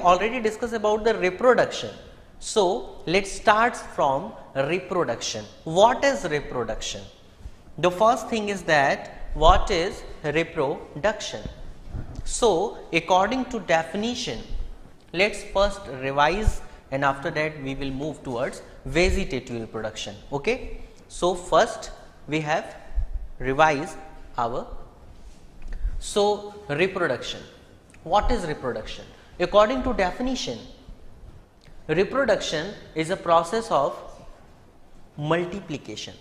already discussed about the reproduction. So let's start from reproduction. What is reproduction? The first thing is that what is reproduction? So according to definition, let's first revise and after that we will move towards vegetative reproduction. Okay. So first we have revised our reproduction. What is reproduction? According to definition, reproduction is a process of multiplication.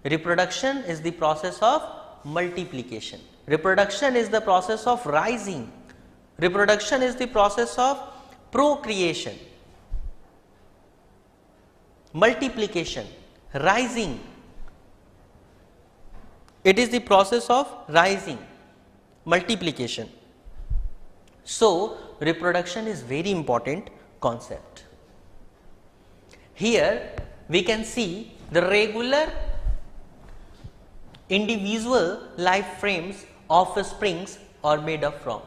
Reproduction is the process of multiplication. Reproduction is the process of rising. Reproduction is the process of procreation. Multiplication, rising. It is the process of rising, multiplication. So reproduction is very important concept. Here we can see the regular individual life frames of springs are made up from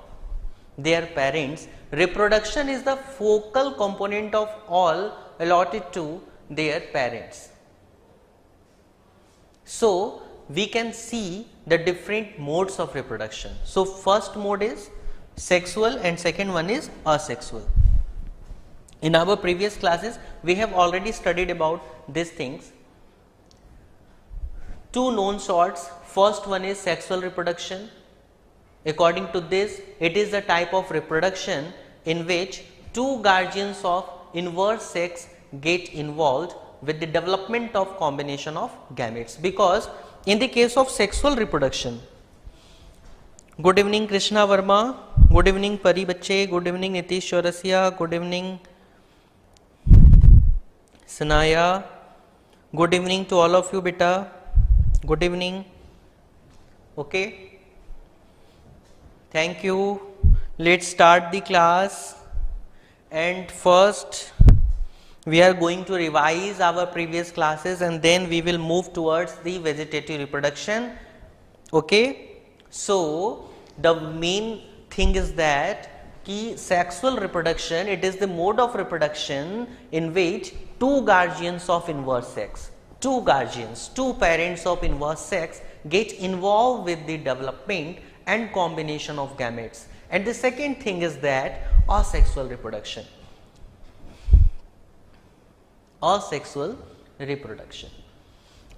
their parents. Reproduction is the focal component of all allotted to their parents. So we can see the different modes of reproduction. So first mode is sexual and second one is asexual. In our previous classes we have already studied about these things. Two known sorts. First one is sexual reproduction. According to this, it is the type of reproduction in which two guardians of inverse sex get involved with the development of combination of gametes. Because in the case of sexual reproduction, good evening Krishna Verma, good evening Pari Bache, good evening Nitish Chaurasia, good evening Sanaya, good evening to all of you beta, good evening. Okay, thank you. Let's start the class, and first we are going to revise our previous classes and then we will move towards the vegetative reproduction. Okay, so the main thing is that sexual reproduction, it is the mode of reproduction in which two guardians of inverse sex, two parents of inverse sex get involved with the development and combination of gametes. And the second thing is that asexual reproduction. Asexual reproduction.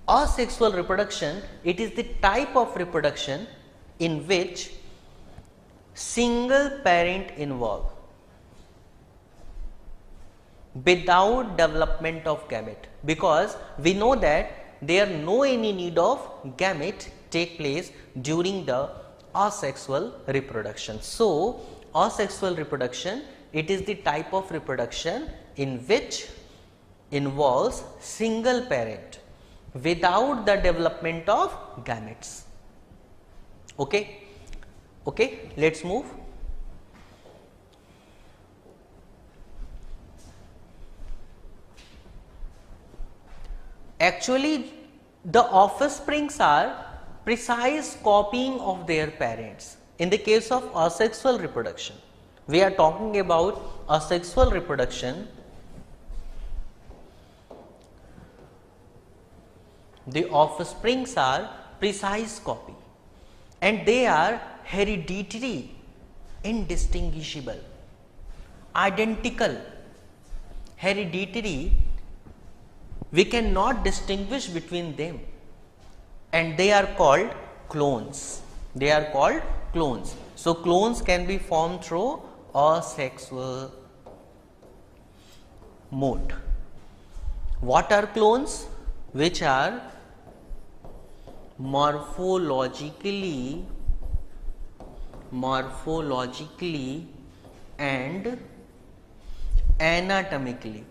Asexual reproduction, it is the type of reproduction in which single parent involved without development of gamete, because we know that there no any need of gamete take place during the asexual reproduction. So asexual reproduction, it is the type of reproduction in which involves single parent without the development of gametes. Okay, okay, let's move. Actually, the offsprings are precise copying of their parents. In the case of asexual reproduction, we are talking about asexual reproduction. The offsprings are precise copy and they are hereditary, indistinguishable, identical, hereditary. We cannot distinguish between them and they are called clones. They are called clones. So clones can be formed through asexual mode. What are clones? Which are morphologically and anatomically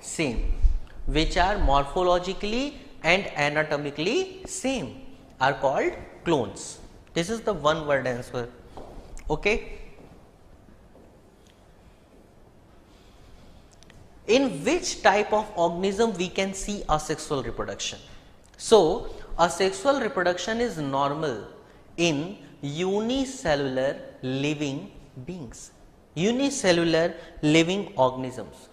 same, which are morphologically and anatomically same, are called clones. This is the one word answer. Okay. In which type of organism we can see asexual reproduction? So asexual reproduction is normal in unicellular living beings, unicellular living organisms.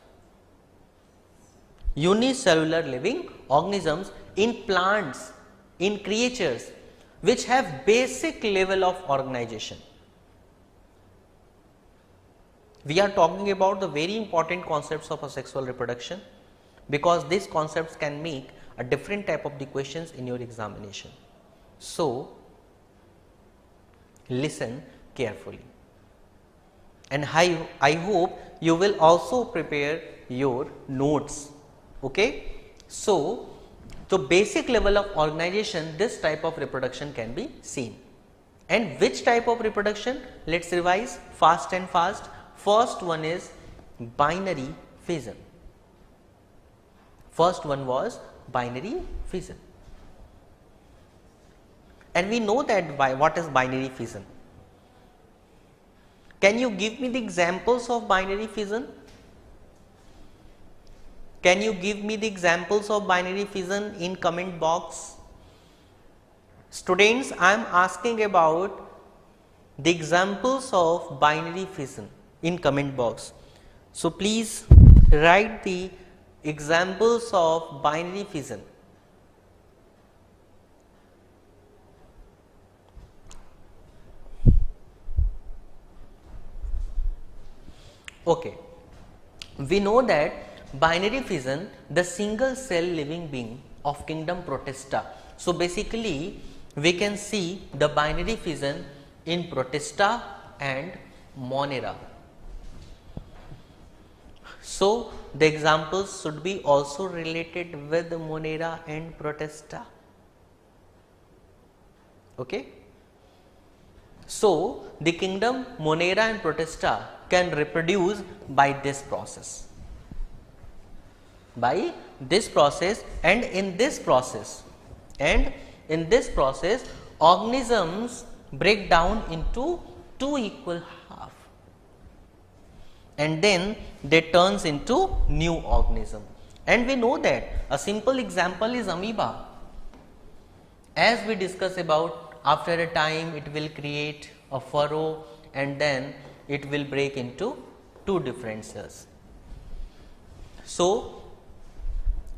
Unicellular living organisms in plants, in creatures which have basic level of organization. We are talking about the very important concepts of asexual reproduction, because these concepts can make a different type of the questions in your examination. So, listen carefully, and I hope you will also prepare your notes. Okay? So, the basic level of organization, this type of reproduction can be seen. And which type of reproduction? Let us revise fast and fast. First one is binary fission. First one was binary fission. And we know that what is binary fission. Can you give me the examples of binary fission? Can you give me the examples of binary fission in comment box? Students, I am asking about the examples of binary fission in comment box. So, please write the examples of binary fission. Okay. We know that binary fission, the single cell living being of kingdom Protista. So, basically we can see the binary fission in Protista and Monera. So, the examples should be also related with Monera and Protista. Okay. So, the kingdom Monera and Protista can reproduce by this process. By this process, and in this process organisms break down into two equal half, and then they turns into new organism. And we know that a simple example is amoeba. As we discuss about, after a time it will create a furrow and then it will break into two different cells. So,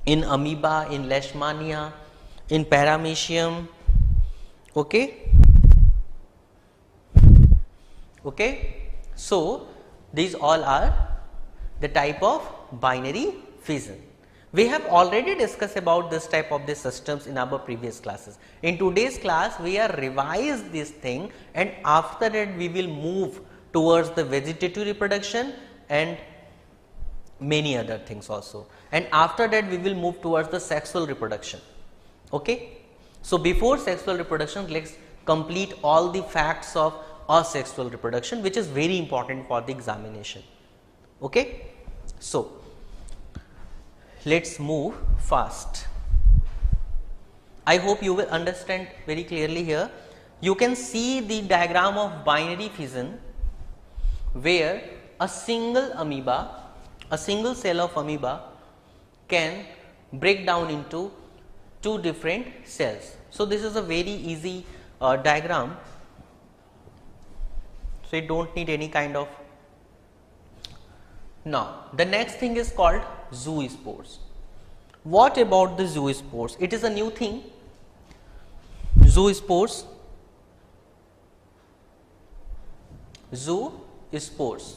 in amoeba, in leishmania, in paramecium, okay. So, these all are the type of binary fission. We have already discussed about this type of the systems in our previous classes. In today's class, we are revise this thing, and after that we will move towards the vegetative reproduction and many other things also, and after that we will move towards the sexual reproduction. Okay. So, before sexual reproduction, let us complete all the facts of asexual reproduction, which is very important for the examination. Okay. So, let us move fast. I hope you will understand very clearly here. You can see the diagram of binary fission, where a single amoeba, a single cell of amoeba can break down into two different cells. So, this is a very easy diagram. So, you do not need any kind of. Now, the next thing is called zoospores. What about the zoospores? It is a new thing. Zoospores. Zoospores.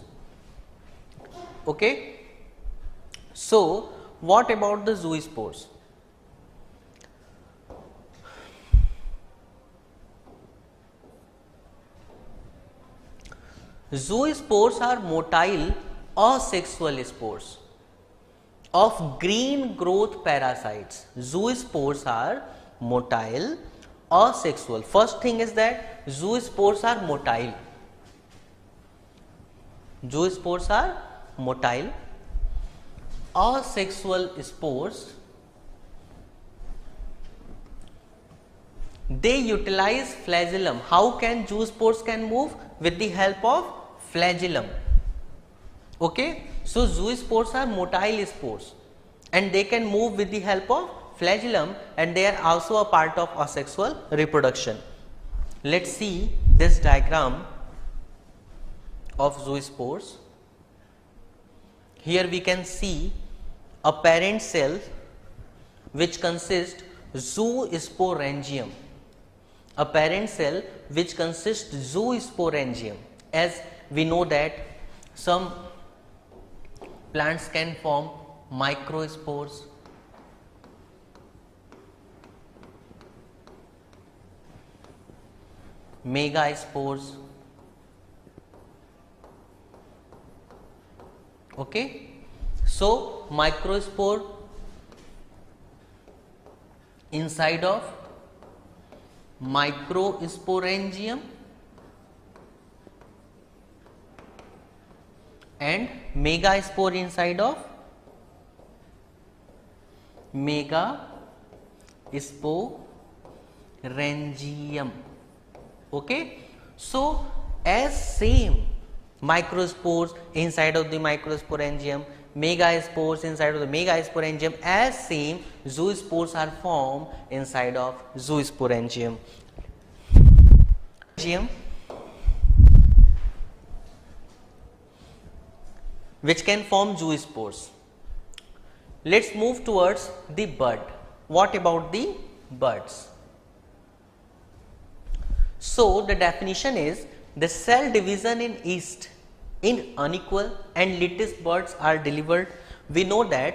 Okay. So, what about the zoospores? Zoospores are motile asexual spores of green growth parasites. Zoospores are motile asexual. First thing is that zoospores are motile. Zoospores are motile asexual spores. They utilize flagellum. How can zoospores can move? With the help of flagellum. Okay. So, zoospores are motile spores and they can move with the help of flagellum, and they are also a part of asexual reproduction. Let us see this diagram of zoospores. Here we can see a parent cell which consists zoosporangium, a parent cell which consists zoosporangium. As we know that some plants can form microspores, megaspores, okay. So microspore inside of microsporangium and megaspore inside of megasporangium, okay. So as same microspores inside of the microsporangium, megaspores inside of the megasporangium, as same zoospores are formed inside of zoosporangium, which can form zoospores. Let's move towards the bud. What about the buds? So the definition is the cell division in yeast in unequal and lattice buds are delivered. We know that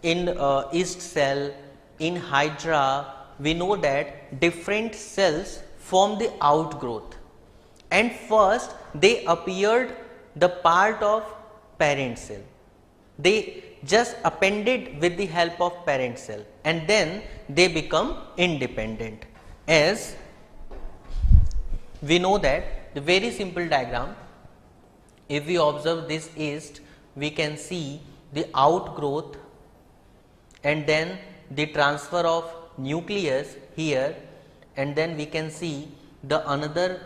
in yeast cell, in hydra, we know that different cells form the outgrowth, and first they appeared the part of parent cell. They just appended with the help of parent cell, and then they become independent. As we know that the very simple diagram, if we observe this yeast, we can see the outgrowth and then the transfer of nucleus here, and then we can see the another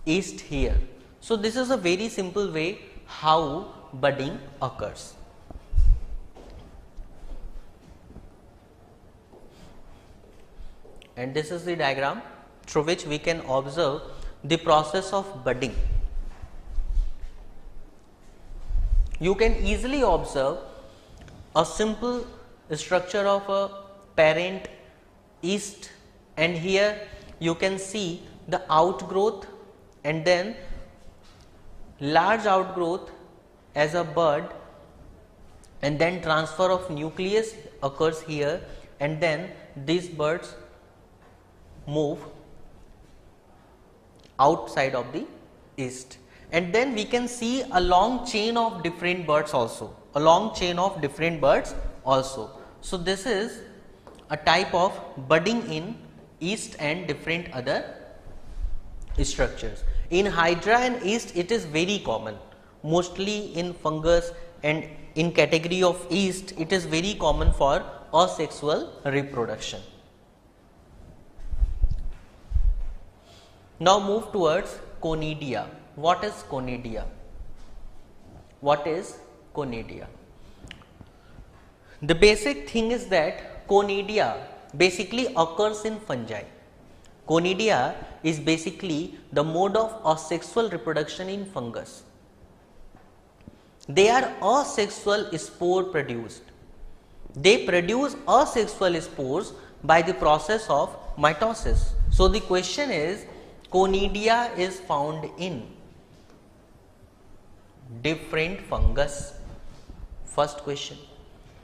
yeast here. So this is a very simple way how budding occurs. And this is the diagram through which we can observe the process of budding. You can easily observe a simple structure of a parent yeast, and here you can see the outgrowth and then large outgrowth as a bud, and then transfer of nucleus occurs here, and then these buds move outside of the yeast, and then we can see a long chain of different buds also, a long chain of different buds also. So this is a type of budding in yeast and different other structures. In hydra and yeast it is very common, mostly in fungus, and in category of yeast it is very common for asexual reproduction. Now move towards conidia. What is conidia? What is conidia? The basic thing is that conidia basically occurs in fungi. Conidia is basically the mode of asexual reproduction in fungus. They are asexual spore produced. They produce asexual spores by the process of mitosis. So the question is, conidia is found in different fungus. First question.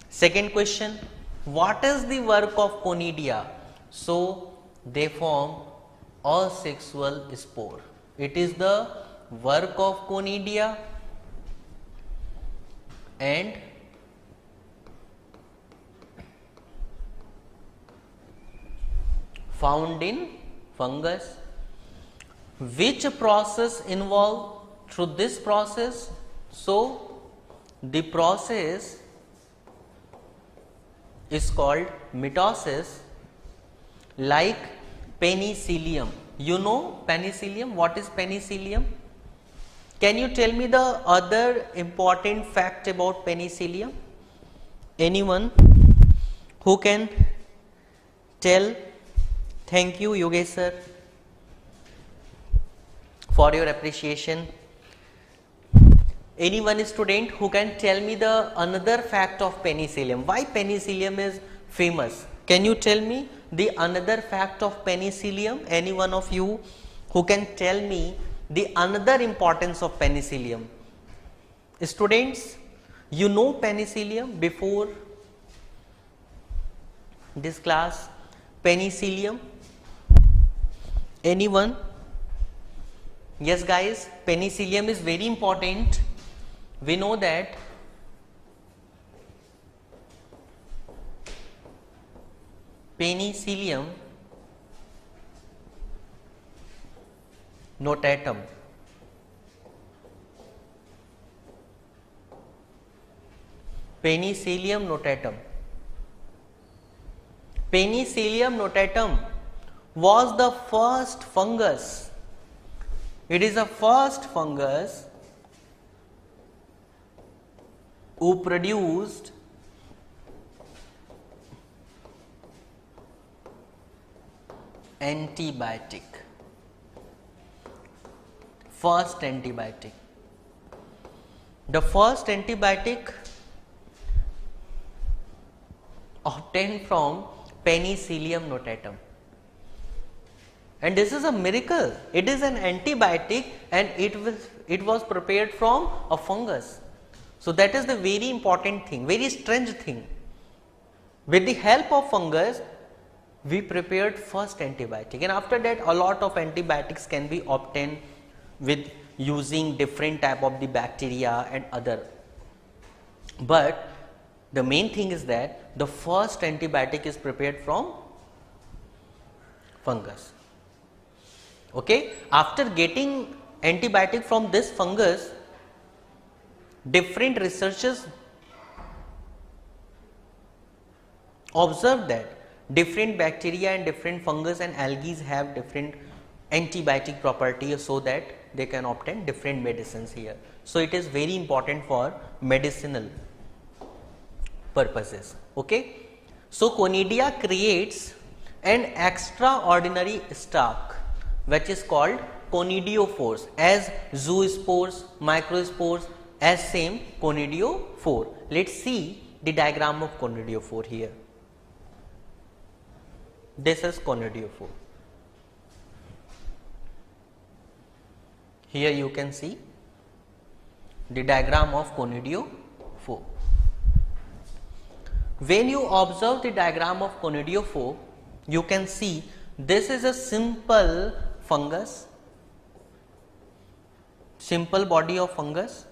Second question, what is the work of conidia? So they form asexual spore. It is the work of conidia and found in fungus. Which process involved through this process? So the process is called mitosis, like penicillium. You know penicillium? What is penicillium? Can you tell me the other important fact about penicillium? Anyone who can tell? Thank you, Yogesh sir, for your appreciation. Anyone student who can tell me the another fact of penicillium? Why penicillium is famous? Can you tell me the another fact of penicillium? Any one of you who can tell me the another importance of penicillium? Students, you know penicillium before this class? Penicillium? Anyone? Yes guys, penicillium is very important. We know that penicillium notatum Penicillium notatum. Penicillium notatum was the first fungus. It is the first fungus who produced antibiotic. First antibiotic. The first antibiotic obtained from Penicillium notatum. And this is a miracle. It is an antibiotic and it was prepared from a fungus. So that is the very important thing, very strange thing. With the help of fungus, we prepared first antibiotic, and after that a lot of antibiotics can be obtained with using different type of the bacteria and other. But the main thing is that the first antibiotic is prepared from fungus. Okay, after getting antibiotic from this fungus, different researchers observed that different bacteria and different fungus and algae have different antibiotic properties, so that they can obtain different medicines here. So it is very important for medicinal purposes. Okay, so Conidia creates an extraordinary stock which is called conidiophores, as zoospores, microspores, as same conidiophore. Let's see the diagram of conidiophore here. This is conidiophore. Here you can see the diagram of conidiophore. When you observe the diagram of conidiophore, you can see this is a simple fungus, simple body of fungus,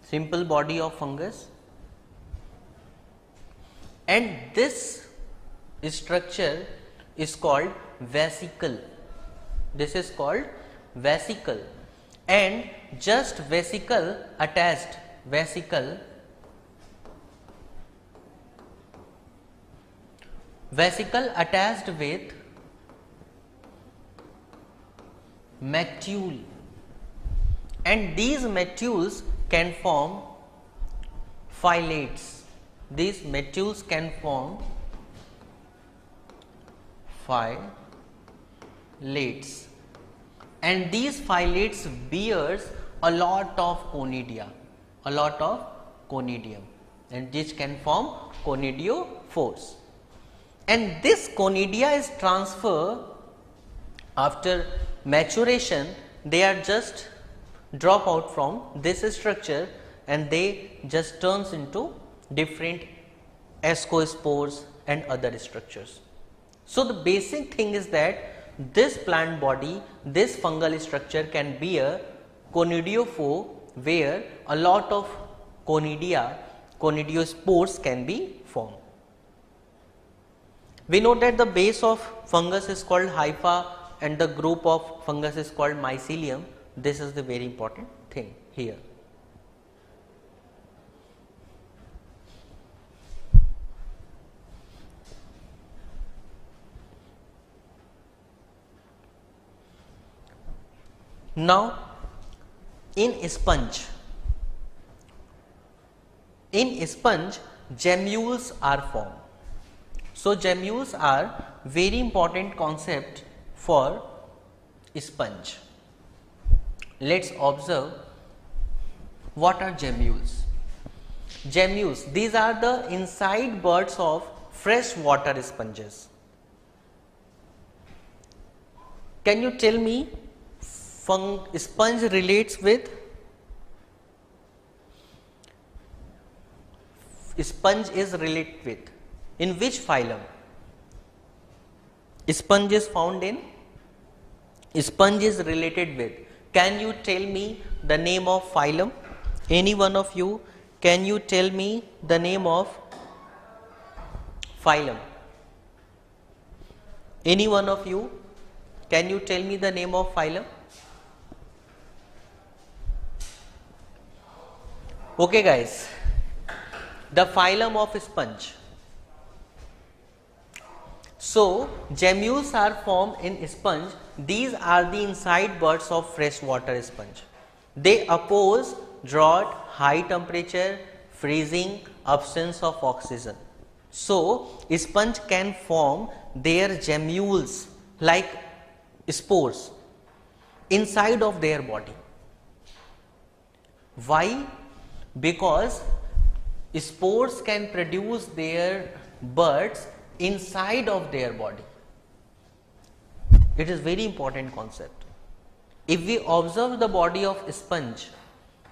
simple body of fungus, and this structure is called vesicle. This is called vesicle, and just vesicle attached with macule, and these macules can form phyllates. These macules can form phyllates, and these phyllates bears a lot of conidia, and which can form conidiophores. And this conidia is transferred after maturation. They are just drop out from this structure and they just turns into different ascospores and other structures. So the basic thing is that this plant body, this fungal structure can be a conidiophore, where a lot of conidiospores can be formed. We know that the base of fungus is called hypha and the group of fungus is called mycelium. This is the very important thing here. Now, in sponge, gemmules are formed. So gemmules are very important concept for sponge. Let's observe What are gemmules? Gemmules, these are the inside buds of freshwater sponges. Can you tell me sponge relates with sponge is related with in which phylum? Sponge is found in sponge is related with. Can you tell me the name of phylum? Any one of you, can you tell me the name of phylum? Any one of you, can you tell me the name of phylum? Okay guys, the phylum of sponge. So, gemmules are formed in sponge. These are the inside buds of freshwater sponge. They oppose drought, high temperature, freezing, absence of oxygen. So, sponge can form their gemmules like spores inside of their body. Why? Because spores can produce their buds inside of their body. It is very important concept. If we observe the body of sponge,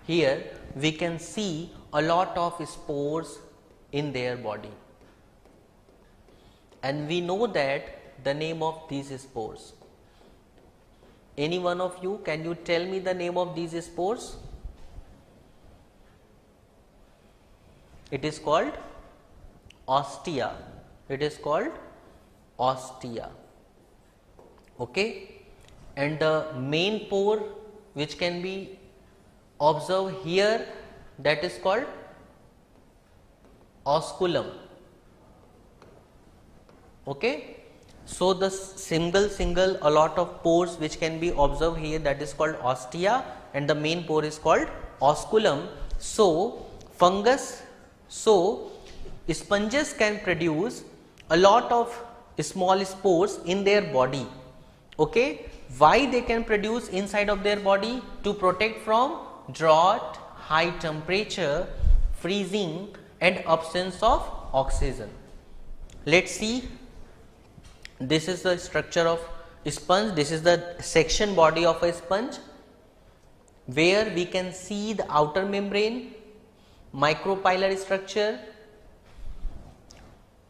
here we can see a lot of spores in their body, and we know that the name of these spores. Any one of you, can you tell me the name of these spores? It is called ostia. It is called ostia. Okay, and the main pore which can be observed here, that is called osculum. Okay, so the single a lot of pores which can be observed here, that is called ostia, and the main pore is called osculum. So sponges can produce a lot of small spores in their body. Okay, why they can produce inside of their body? To protect from drought, high temperature, freezing, and absence of oxygen. Let's see. This is the structure of sponge. This is the section body of a sponge, where we can see the outer membrane, micropylar structure,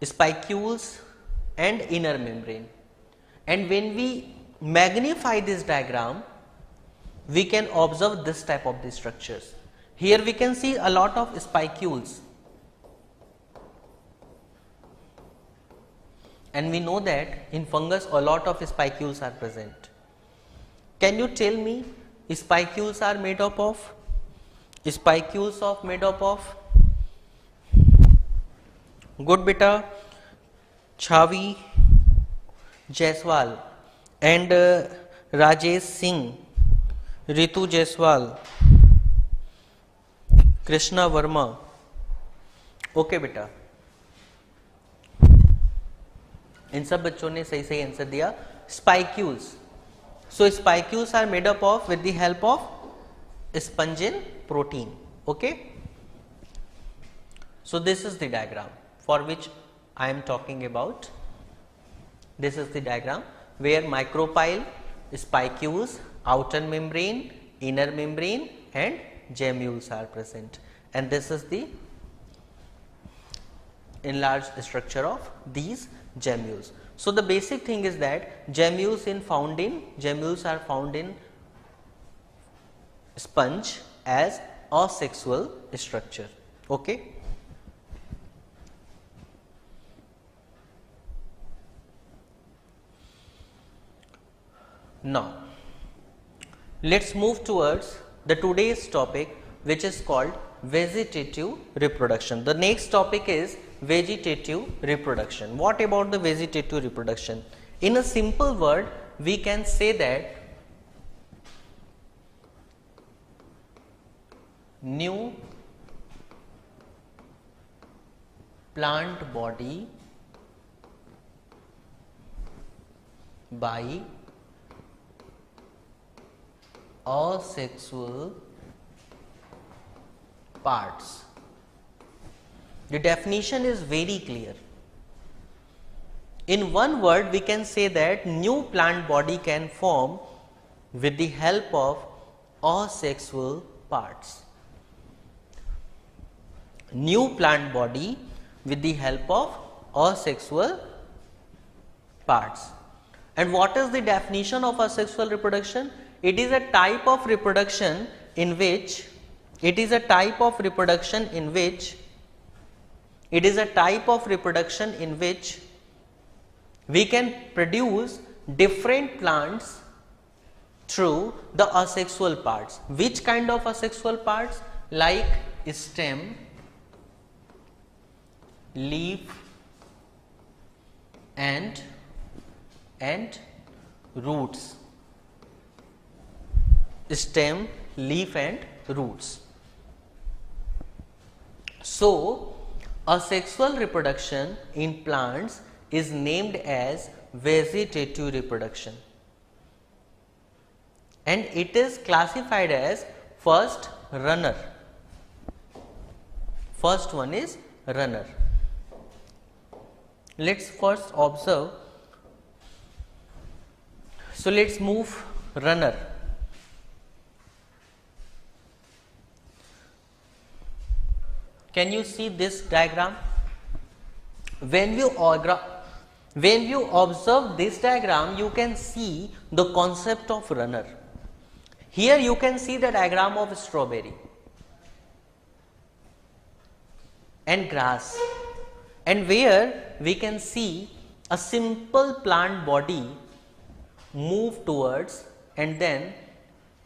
spicules, and inner membrane. And when we magnify this diagram, we can observe this type of the structures. Here we can see a lot of spicules, and we know that in fungus a lot of spicules are present. Can you tell me spicules are made up of? Spicules of made up of? Good beta, Chavi Jaiswal and Rajesh Singh, Ritu Jaiswal, Krishna Verma. Okay बेटा, इन सब बच्चों ने सही सही answer दिया. Spicules. So spicules are made up of with the help of spongin protein. Okay, so this is the diagram for which I am talking about. This is the diagram where micropyle, spicules, outer membrane, inner membrane, and gemmules are present, and this is the enlarged structure of these gemmules. So the basic thing is that gemmules are found in sponge as asexual structure. Okay. Now let's move towards the today's topic, which is called vegetative reproduction. The next topic is vegetative reproduction. What about the vegetative reproduction? In a simple word, we can say that new plant body by asexual parts. The definition is very clear. In one word, we can say that new plant body can form with the help of asexual parts. New plant body with the help of asexual parts. And what is the definition of asexual reproduction? It is a type of reproduction in which we can produce different plants through the asexual parts. Which kind of asexual parts? Like stem, leaf and roots. Stem, leaf and roots. So, asexual reproduction in plants is named as vegetative reproduction, and it is classified as first runner. First one is runner. Let's first observe. So let's move runner. Can you see this diagram? When you observe this diagram, you can see the concept of runner. Here you can see the diagram of strawberry and grass, and where we can see a simple plant body move towards, and then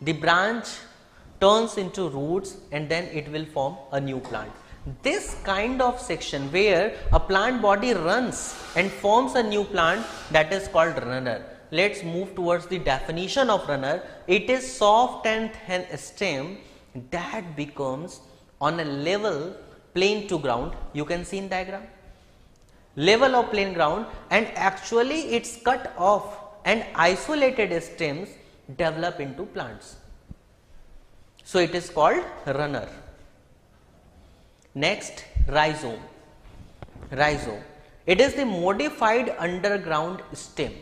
the branch turns into roots, and then it will form a new plant. This kind of section where a plant body runs and forms a new plant, that is called runner. Let's move towards the definition of runner. It is soft and thin stem that becomes on a level plane to ground. You can see in diagram, level of plain ground, and actually it's cut off and isolated stems develop into plants. So it is called runner. Next, rhizome. Rhizome. It is the modified underground stem.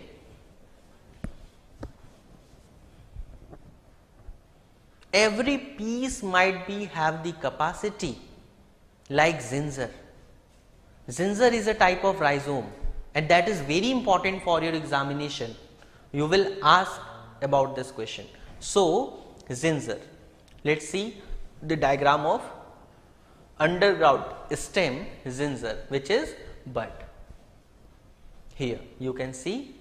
Every piece might be have the capacity like ginger. Ginger is a type of rhizome, and that is very important for your examination. You will ask about this question. So, ginger. Let's see the diagram of underground stem ginger, which is bud. Here you can see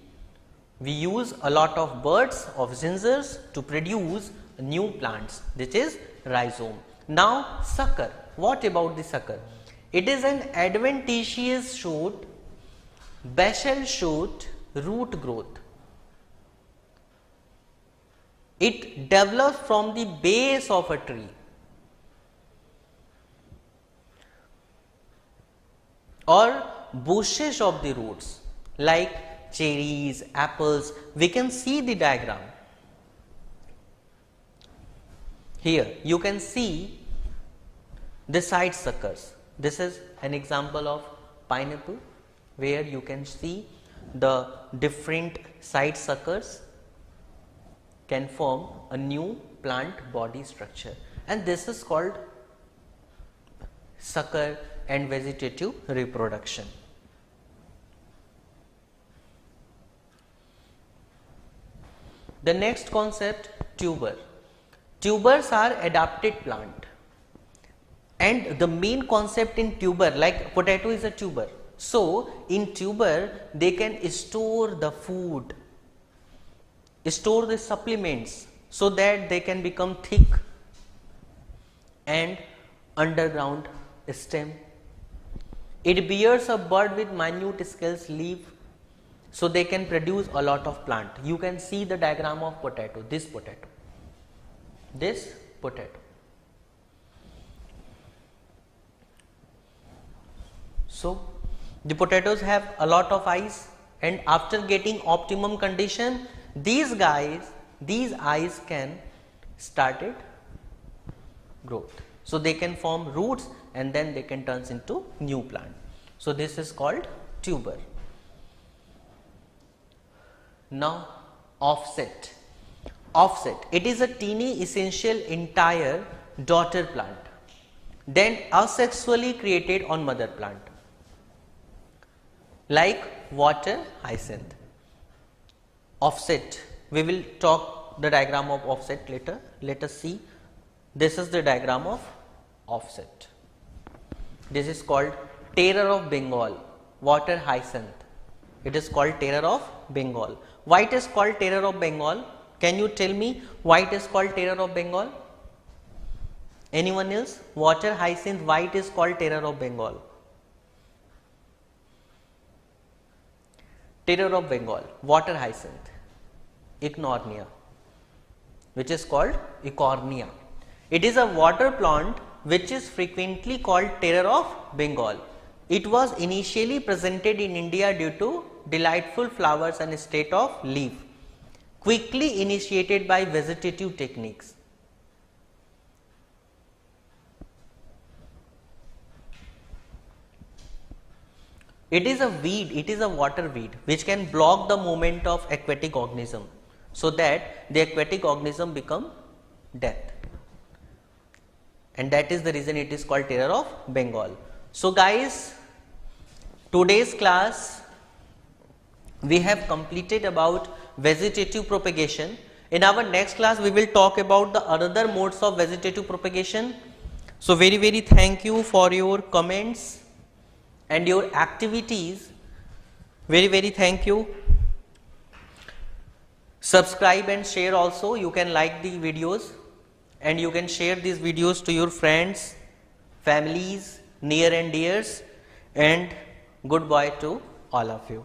we use a lot of buds of gingers to produce new plants, which is rhizome. Now, sucker. What about the sucker? It is an adventitious shoot, basal shoot, root growth. It develops from the base of a tree or bushes of the roots like cherries, apples. We can see the diagram. Here you can see the side suckers. This is an example of pineapple where you can see the different side suckers can form a new plant body structure, and this is called sucker and vegetative reproduction. The next concept, tuber. Tubers are adapted plant, and the main concept in tuber, like potato is a tuber. So in tuber they can store the food, store the supplements, so that they can become thick and underground stem. It bears a bud with minute scales leaf, so they can produce a lot of plant. You can see the diagram of potato, this potato, this potato. So the potatoes have a lot of eyes, and after getting optimum condition, these eyes can started growth. So they can form roots and then they can turn into new plant. So this is called tuber. Now offset. Offset, it is a teeny essential entire daughter plant, then asexually created on mother plant, like water hyacinth. Offset, we will talk the diagram of offset later. Let us see, this is the diagram of offset. This is called terror of Bengal, water hyacinth. It is called terror of Bengal. Why it is called terror of Bengal? Can you tell me why it is called terror of Bengal? Anyone else? Water hyacinth, why it is called terror of Bengal? Terror of Bengal, water hyacinth, Eichhornia, which is called Eichhornia. It is a water plant which is frequently called terror of Bengal. It was initially presented in India due to delightful flowers and state of leaf, quickly initiated by vegetative techniques. It is a weed, it is a water weed which can block the movement of aquatic organism, so that the aquatic organism become death, and that is the reason it is called terror of Bengal. So guys, today's class we have completed about vegetative propagation. In our next class we will talk about the other modes of vegetative propagation. So very thank you for your comments and your activities. Very thank you. Subscribe and share also. You can like the videos and you can share these videos to your friends, families, near and dears, and goodbye to all of you.